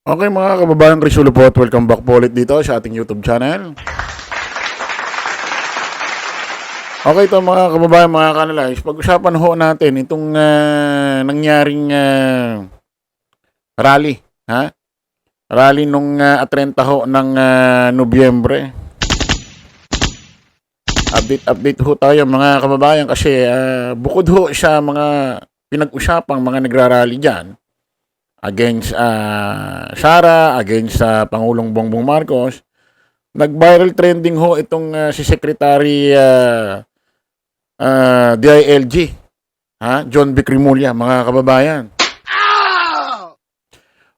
Okay mga kababayan, Krisulo po at welcome back po ulit dito sa ating YouTube channel. Okay ito mga kababayan, mga kanalays, pag-usapan ho natin itong nangyaring rally. Ha? Rally nung 30 ho ng Nobyembre. Update ho tayo mga kababayan kasi bukod ho sa mga pinag-usapang mga nagrarally dyan, against Sara, against Pangulong Bongbong Marcos, nag-viral trending ho itong si Secretary DILG, John B. Crimolia, mga kababayan.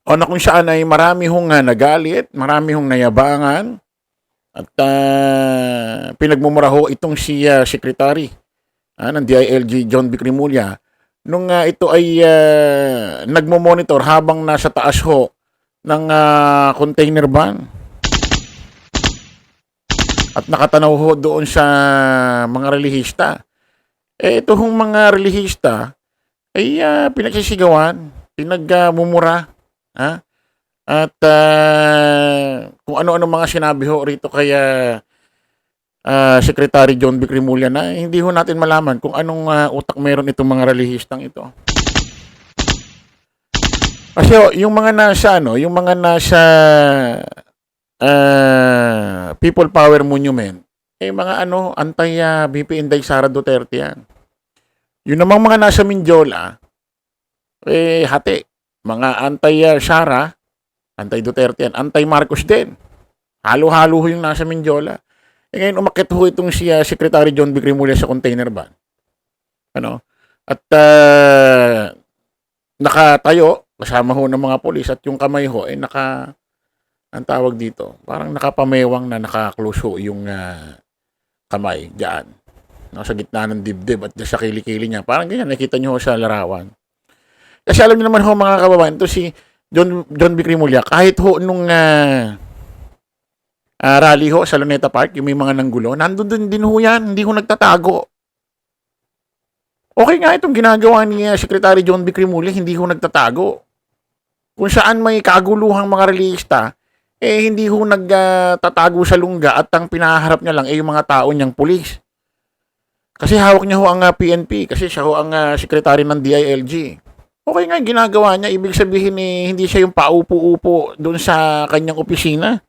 O na kung saan ay marami hong nagalit, marami hong nayabangan, at pinagmumura ho itong si Secretary ng DILG, John B. Crimolia, nung ito ay nagmo-monitor habang nasa taas ho ng container van. At nakatanaw ho doon sa mga relihista. Ito hong mga relihista ay pinagsisigawan, pinagmumura. At kung ano-ano mga sinabi ho rito kaya Secretary John B. Crimolia na hindi ho natin malaman kung anong utak meron itong mga relihistang ito. Kasi yung mga nasa yung mga nasa People Power Monument, mga anti BP Inday Sara Duterte yan. Yung namang mga nasa Mindiola, hati, mga anti Sara, anti Duterte yan, anti Marcos din. Halo-halo yung nasa Mindiola. Ngayon umakyat ho itong si Secretary John B. Crimolia sa container van. At nakatayo kasama ho ng mga polis at yung kamay ho ay ang tawag dito, parang nakapamewang na naka-close ho yung kamay diyan. Sa gitna ng dibdib at sa kilikili niya. Parang ganyan, nakita niyo ho sa larawan. Kasi alam niyo naman ho mga kababayan, ito si John B. Crimolia, kahit ho nung rally ho sa Luneta Park, yung may mga nanggulo, nandun din ho yan, hindi ho nagtatago. Okay nga itong ginagawa ni Secretary John B. Crimolia, hindi ho nagtatago. Kung saan may kaguluhang mga relihista, hindi ho nagtatago sa lungga at ang pinaharap niya lang yung mga tao niyang pulis. Kasi hawak niya ho ang PNP, kasi siya ho ang sekretary ng DILG. Okay nga ginagawa niya, ibig sabihin hindi siya yung paupo-upo doon sa kanyang opisina.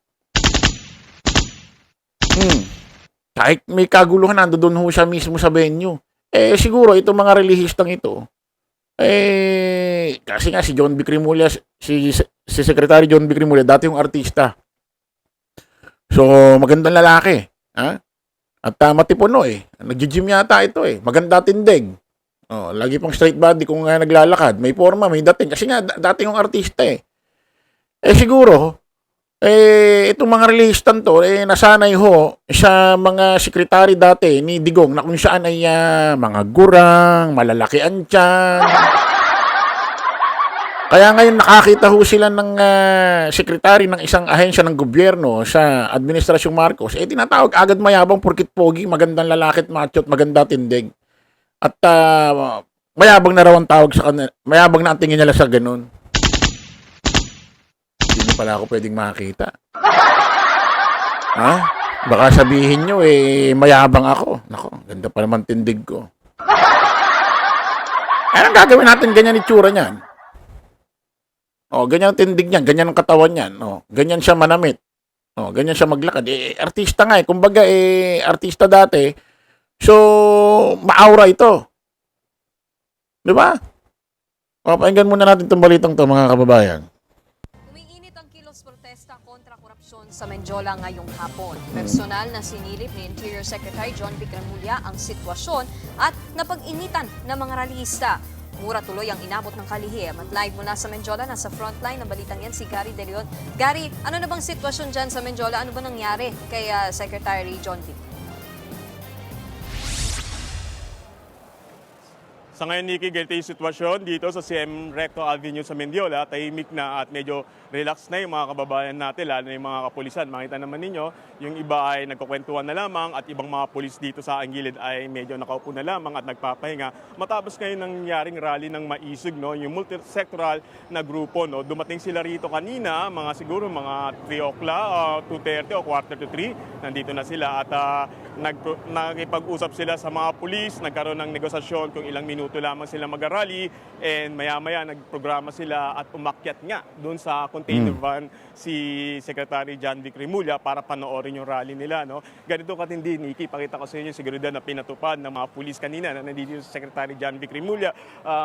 Kahit may kaguluhan, nandoon ho siya mismo sa venue. Siguro itong mga relihistang ito, kasi nga si John B. Crimolia, si Secretary John B. Crimolia, dati yung artista. So, magandang lalaki. At matipuno Nag-gym yata ito Maganda tindig. Lagi pang straight body kung naglalakad. May forma, may dating. Kasi nga, dati yung artista siguro, itong mga relistan to, nasanay ho sa mga sekretary dati ni Digong na kung saan ay mga gurang, malalaki ang tiyan. Kaya ngayon nakakita ho sila ng sekretary ng isang ahensya ng gobyerno sa Administrasyong Marcos, tinatawag agad mayabang porkit pogi, magandang lalaki at macho at maganda tindig. At mayabang na raw ang tawag sa kanila, mayabang na ang tingin nila sa ganun. Hindi pala ako pwedeng makita. Baka sabihin nyo, mayabang ako. Nako, ganda pa naman tindig ko. Anong gagawin natin ganyan itsura niyan? Ganyan ang tindig niyan, ganyan ang katawan niyan. Ganyan siya manamit. Ganyan siya maglakad. Artista nga kumbaga, artista dati. So, maaura ito. Di ba? Pakinggan muna natin itong balitang to mga kababayan. Umiinit ang kilos protesta kontra korupsyon sa Menjola ngayong hapon. Personal na sinilip ni Interior Secretary John B. Crimolia ang sitwasyon at napag-initan ng mga rallyista. Mura tuloy ang inabot ng kalihim. At live mula sa Menjola, nasa frontline ng balitang yan si Gary De Leon. Gary, ano na bang sitwasyon dyan sa Menjola? Ano ba nangyari kay Secretary John B? Sa ngayon, Nikki, ganito yung sitwasyon dito sa CM Recto Avenue sa Mendiola. Tahimik na at medyo relax na yung mga kababayan natin, lalo na yung mga kapulisan. Makita naman ninyo, yung iba ay nagkukwentuhan na lamang at ibang mga pulis dito sa ang gilid ay medyo nakaupo na lamang at nagpapahinga. Matapos ngayon nangyaring rally ng Maisog, no, yung multi-sectoral na grupo. No, dumating sila rito kanina, siguro mga 3 o'clock, 2:30 o quarter to 3. Nandito na sila at nakipag-usap sila sa mga pulis, nagkaroon ng negosasyon kung ilang minuto lamang sila mag-rally, and maya-maya nagprograma sila at umakyat nga doon sa container van si Secretary John Vic Remulla para panoorin yung rally nila. No? Ganito katindi, Nikki, pakita ko sa inyo yung seguridad na pinatupad ng mga pulis kanina na nandito si Secretary John Vic Remulla.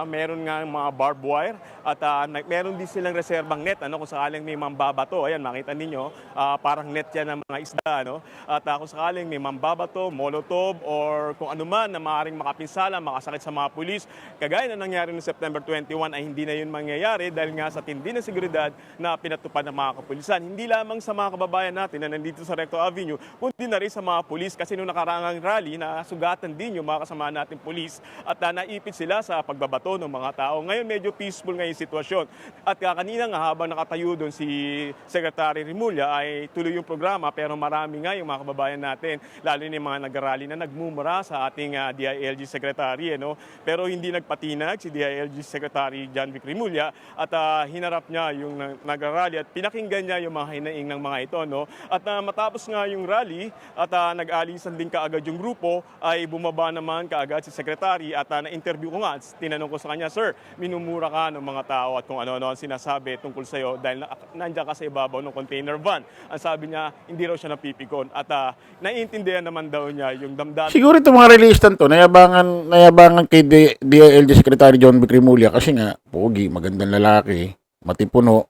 Meron nga mga barbed wire at meron din silang reserbang net, ano, kung sakaling may mambabato. Ayan, makita ninyo, parang net yan ng mga isda. No? At kung sakaling may mambabato, molotov, or kung ano man na maaaring makapinsala, makasakit sa mga pulis, kagaya na nangyari noong September 21 ay hindi na yun mangyayari dahil nga sa tindi na seguridad na pinatupad ng mga kapulisan. Hindi lamang sa mga kababayan natin na nandito sa Recto Avenue, kundi na rin sa mga pulis kasi noong nakaraang rally na sugatan din yung mga kasama natin pulis at naipit sila sa pagbabato ng mga tao. Ngayon medyo peaceful ngayon yung sitwasyon. At kanina nga habang nakatayo doon si Secretary Remulla ay tuloy yung programa pero marami nga yung mga kababayan natin, lalo na yung mga nag-rally na nagmumura sa ating DILG Secretary. No? Pero hindi nagpatinag si DILG Secretary John Vic Remulla at hinarap niya yung nag-rally at pinakinggan niya yung mga hinaing ng mga ito. No? At matapos nga yung rally at nag-alisan din kaagad yung grupo ay bumaba naman kaagad si Secretary at na-interview ko nga. Tinanong ko sa kanya, "Sir, minumura ka ng mga tao at kung ano-ano ang sinasabi tungkol sa iyo dahil nandiyan ka sa ibabaw ng container van." Ang sabi niya, hindi raw siya napipikon at naiintindihan naman daw niya yung damdamin. Siguro itong mga relistan to, nayabangan kay DILG Secretary John Vic Remulla kasi nga, pogi, magandang lalaki, matipuno,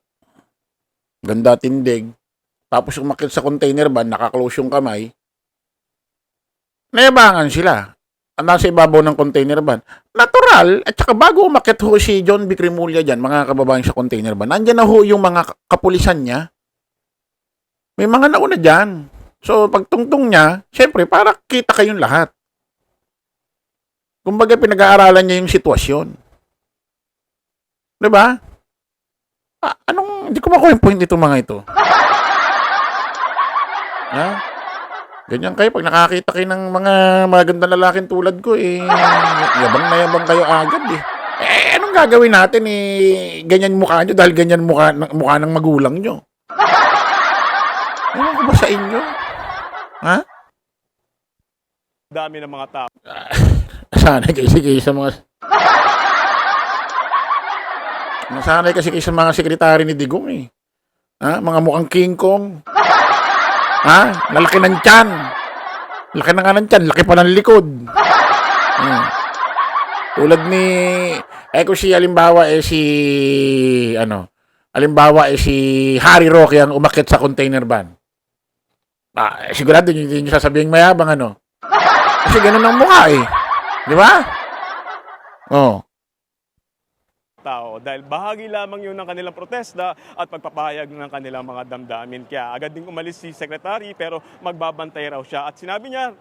ganda tindig, tapos umakyat sa container van, nakaklose yung kamay, nayabangan sila. Ang nasa ibabaw ng container van. Natural, at saka bago umakyat ho si John Vic Remulla dyan, mga kababayan sa container van, nandyan na ho yung mga kapulisan niya. May mga nauna dyan. So, pagtungtong niya, syempre, para kita kayong lahat. Kumbaga, pinag-aaralan niya yung sitwasyon. Diba? Hindi ko makuha yung point itong mga ito. Ha? Ganyan kayo, pag nakakita kayo ng mga magandang lalaking tulad ko, yabang na yabang kayo agad eh. Anong gagawin natin ganyan mukha nyo dahil ganyan mukha ng magulang nyo? Ewan ko ba sa inyo? Ha? Dami ng mga tao. Sanay kasi kayo sa mga... Nasanay kasi kayo sa mga sekretary ni Digong eh. Ha? Mga mukhang King Kong. Ha? Lalaki ng tiyan. Laki na nga ng tiyan. Laki pa ng likod. Tulad ni... kung si halimbawa si Harry Roque ang umakyat sa container van. Sigurado hindi nyo sasabihin mayabang Kasi ganun ang mukha eh. Di ba? Oh. Tao dahil bahagi lamang yun ng kanilang protesta at pagpapahayag ng kanilang mga damdamin. Kaya agad din umalis si Secretary pero magbabantay raw siya. At sinabi niya,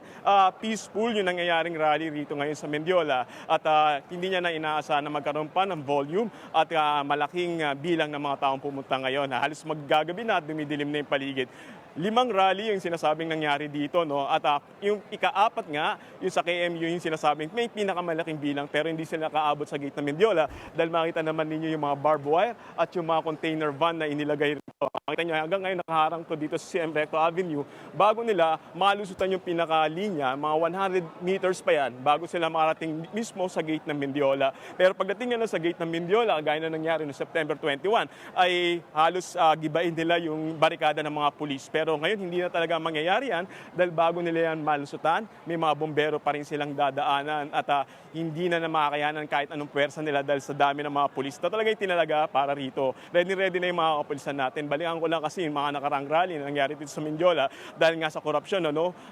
peaceful yung nangyayaring rally rito ngayon sa Mendiola at hindi niya na inaasahan na magkaroon pa ng volume at malaking bilang ng mga taong pumunta ngayon. Halos maggagabi na at dumidilim na yung paligid. 5 rally yung sinasabing nangyari dito, no? At yung ika-4 nga, yung sa KMU yung sinasabing may pinakamalaking bilang pero hindi sila nakaabot sa gate ng Mendiola dahil makita naman ninyo yung mga barbed wire at yung mga container van na inilagay rito. Makita nyo, hanggang ngayon nakaharang to dito sa CM Recto Avenue bago nila malusutan yung pinakalinya, mga 100 meters pa yan bago sila makarating mismo sa gate ng Mendiola. Pero pagdating nila sa gate ng Mendiola, gaya na nangyari noong September 21, ay halos gibain nila yung barikada ng mga pulis. Pero ngayon, hindi na talaga mangyayari yan dahil bago nila yan malusutan, may mga bombero pa rin silang dadaanan at hindi na makakayanan kahit anong puwersa nila dahil sa dami ng mga pulis na talaga tinalaga para rito. Ready na yung mga kapulisan natin. Balikan ko lang kasi yung mga nakarang rally na nangyari dito sa Mendiola dahil nga sa korupsyon.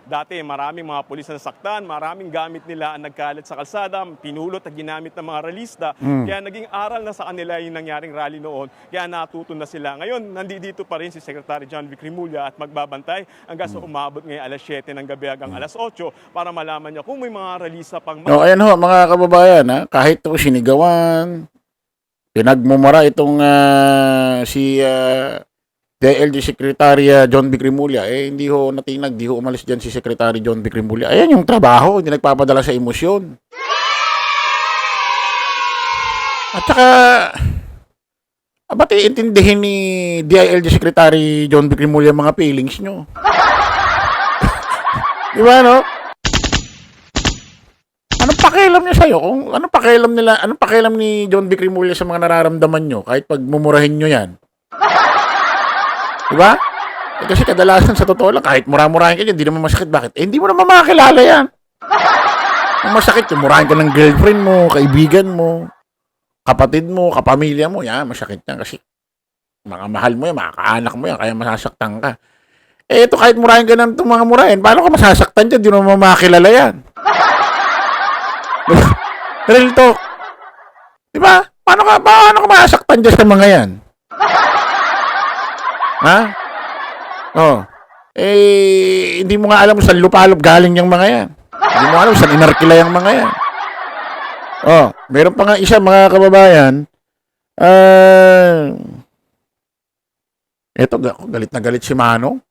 Dati maraming mga pulis na nasaktan, maraming gamit nila ang nagkalat sa kalsada, pinulot at ginamit ng mga realista. Kaya naging aral na sa kanila yung nangyaring rally noon. Kaya natuto na sila. Ngayon, nandito pa rin si Secretary John Vic Remulla at magbabantay hanggang sa umabot ngayon alas 7 ng gabi hanggang alas 8 para malaman niya kung may mga release pang No, ayan ho, mga kababayan, ha? Kahit ito sinigawan, pinagmumura itong si DLG Secretary John B. Cremulya, hindi ho natinag, di ho umalis dyan si Secretary John B. Cremulya. Ayan yung trabaho, hindi nagpapadala sa emosyon. At saka, ba't iintindihin ni DILG Secretary John B. Cremulya mga feelings nyo? Di ba, no? Anong pakialam niya sa'yo? Anong pakialam ni John B. Cremulya sa mga nararamdaman nyo kahit pag mumurahin nyo yan? Di ba? Kasi kadalasan sa totoo lang, kahit mura-murahin ka dyan, hindi naman masakit. Bakit? Hindi mo naman makakilala yan. Ang masakit, yung murahin ka ng girlfriend mo, kaibigan mo, kapatid mo, kapamilya mo, yan, masakit yan kasi mga mahal mo yan, mga kaanak mo yan, kaya masasaktan ka. Ito kahit murahin ka ng mga murahin, paano ka masasaktan dyan? Di mo naman makakilala yan. Real talk. Di ba? Paano ka masasaktan dyan sa mga yan? Ha? Oh. Hindi mo nga alam saan lupalop galing yung mga yan. Hindi mo alam saan inarkila yung mga yan. Oh, meron pa nga isa mga kababayan. Eto, galit na galit si Manong.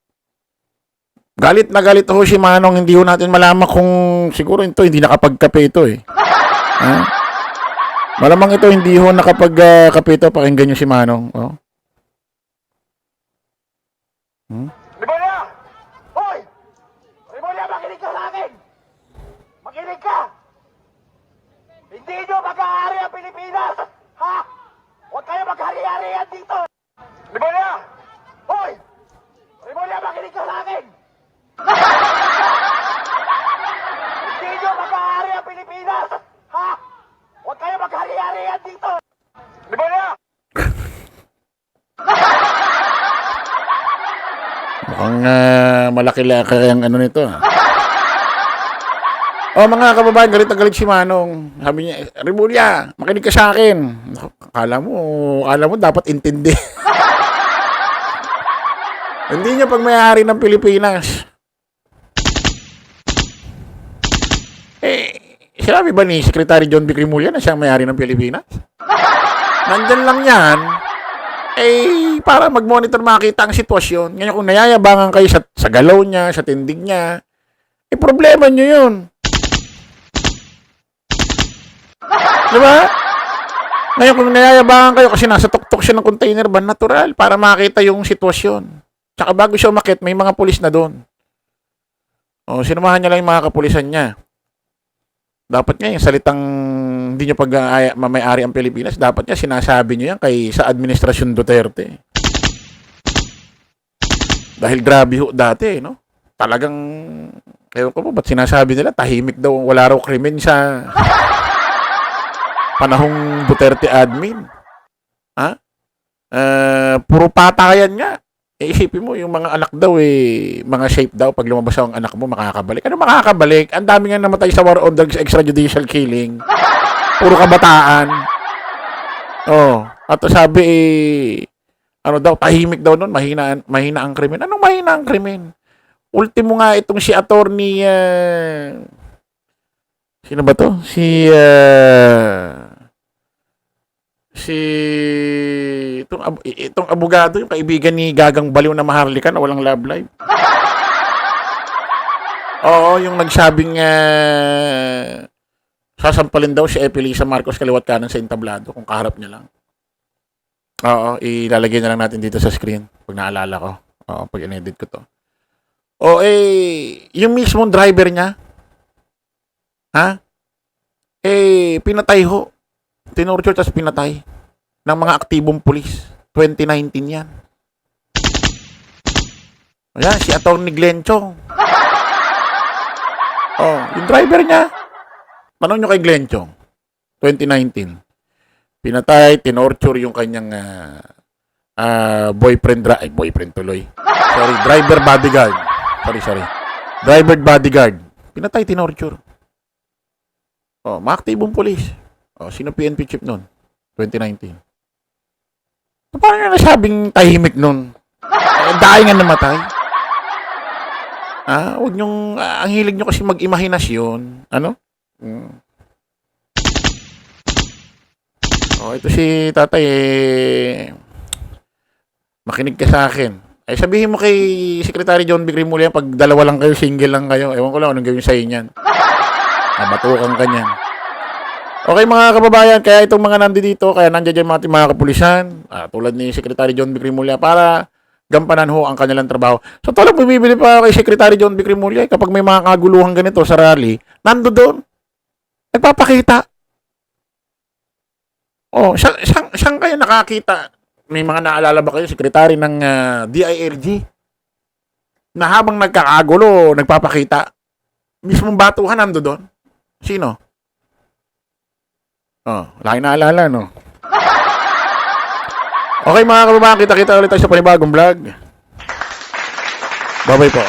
Galit na galit ho si Manong. Hindi ho natin malaman kung siguro ito hindi nakapagkape ito eh. Ha? Malamang ito hindi ho nakapagkape ito. Pakinggan nyo si Manong. Oh. Rimulya! Hoy! Rimulya, makinig ka sa akin! Makinig ka! Hindi nyo mag-aari ang Pilipinas! Ha? Huwag kayo maghari-harian dito! Rimulya! Hoy! Rimulya, makinig ka sa akin! Hindi nyo mag-aari ang Pilipinas! Ha? Huwag kayo maghari-harian dito! Rimulya! Mukhang malaki-laki ang ano nito. Oh, mga kababayan, galit na galit si Manong. Sabi niya, Rimulya, makinig ka sa akin. Akala mo dapat intindi. Hindi niya pag may-ari ng Pilipinas. Sinabi ba ni Secretary John B. Cremulya na siya ang may-ari ng Pilipinas? Nandyan lang yan. Para mag-monitor makita ang sitwasyon. Ngayon kung nayayabangan kayo sa galaw niya, sa tindig niya, problema nyo yun. Diba? Ngayon kung nayayabangan kayo kasi nasa tuktok siya ng container van, natural, para makita yung sitwasyon. Tsaka bago siya umakit, may mga pulis na doon. O, sinumahan niya lang yung mga kapulisan niya. Dapat nga yung salitang hindi nyo pag-may-ari ang Pilipinas, dapat nga sinasabi nyo yan sa Administrasyon Duterte. Dahil grabe ho dati, no? Talagang, ewan ko po, ba't sinasabi nila, tahimik daw, wala raw krimen sa panahong Duterte admin. Ha? Puro patayan nga. Isipin mo, yung mga anak daw, mga shape daw, pag lumabas ang anak mo, makakabalik. Ano makakabalik? Ang dami nga namatay sa war on drugs, extrajudicial killing. Puro kabataan. Oh, at sabi, ano daw, tahimik daw nun, mahina ang krimen. Anong mahina ang krimen? Ultimo nga itong si attorney, sino ba to? Itong abogado, yung kaibigan ni Gagang Baliw na Maharlika na walang love life. Oo, yung nagsabing sasampalin daw si Epilisa Marcos kaliwat kanan sa entablado kung kaharap niya lang. Oo, ilalagay na lang natin dito sa screen pag naalala ko. Oo, pag in-edit ko to. Yung mismong driver niya, ha? Pinatay ho. Tinorture tas pinatay ng mga aktibong pulis. 2019 yan. Ayan, si Atty. Glenn Chong. Yung driver niya. Tanong nyo kay Glenn Chong. 2019. Pinatay, tinorture yung kanyang boyfriend tuloy. Sorry, driver bodyguard. Sorry. Driver bodyguard. Pinatay, tinorture. Mga aktibong pulis. Sino PNP chief nun? 2019. Paano nga nasabing tahimik nun? Dahil nga namatay. Huwag niyong, ang hilig niyo kasi mag-imahinasyon. Ano? Ito si tatay, makinig ka sa akin. Sabihin mo kay Secretary John B. Crimolia, pag dalawa lang kayo, single lang kayo, ewan ko lang anong gawin sa'yo niyan. Batukan ka niyan. Okay mga kababayan, kaya itong mga nandito, kaya nandiyan dyan mga kapulisan, tulad ni Secretary John B. Crimolia, para gampanan ho ang kanilang trabaho. So talagang bumibili pa kay Secretary John B. Crimolia, kapag may mga kaguluhan ganito sa rally, nando doon, nagpapakita. Saan kayo nakakita? May mga naalala ba kayo, Secretary ng DILG, na habang nagkakagulo, nagpapakita? Mismong batuhan nando doon? Sino? Laki naalala, no? Okay mga kababayan, kita-kita ulit tayo sa panibagong vlog. Bye-bye po.